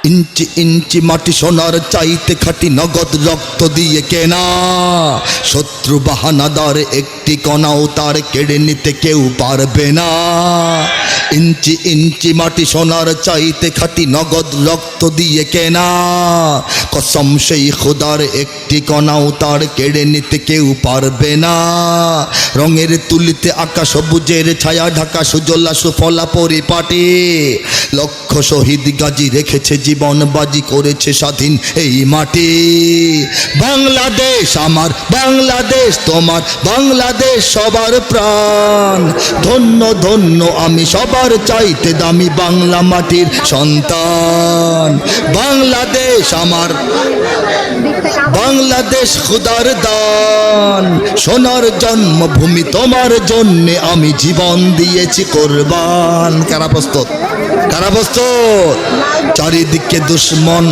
ইঞ্চি ইঞ্চি মাটি সোনার চাইতে খাঁটি নগদ রক্ত দিয়ে কেনা। শত্রু বাহানাদার একটি কণাও তার কেড়ে নিতে কেউ পারবে না। ইঞ্চি ইঞ্চি মাটি সোনার চাইতে খাঁটি নগদ রক্ত দিয়ে কেনা। কসম সেই খোদার একটি কণাও তার কেড়ে নিতে কেউ পারবে না। রঙের তুলিতে আঁকা সবুজের ছায়া ঢাকা সুজলা সুফলা পরিপাটি। লক্ষ শহীদ গাজী রেখেছে জীবন বাজি করেছে স্বাধীন এই মাটি। বাংলাদেশ আমার, বাংলাদেশ তোমার, বাংলাদেশ সবার প্রাণ। ধন্য ধন্য আমি সবার চাইতে দামি বাংলা মাটির সন্তান। বাংলাদেশ আমার, বাংলাদেশ খোদার দান। সোনার জন্মভূমি তোমার জন্যে আমি জীবন দিয়েছি কোরবান। কারা প্রস্তুত? কারা প্রস্তুত? চারিদিকে দুশ্মন।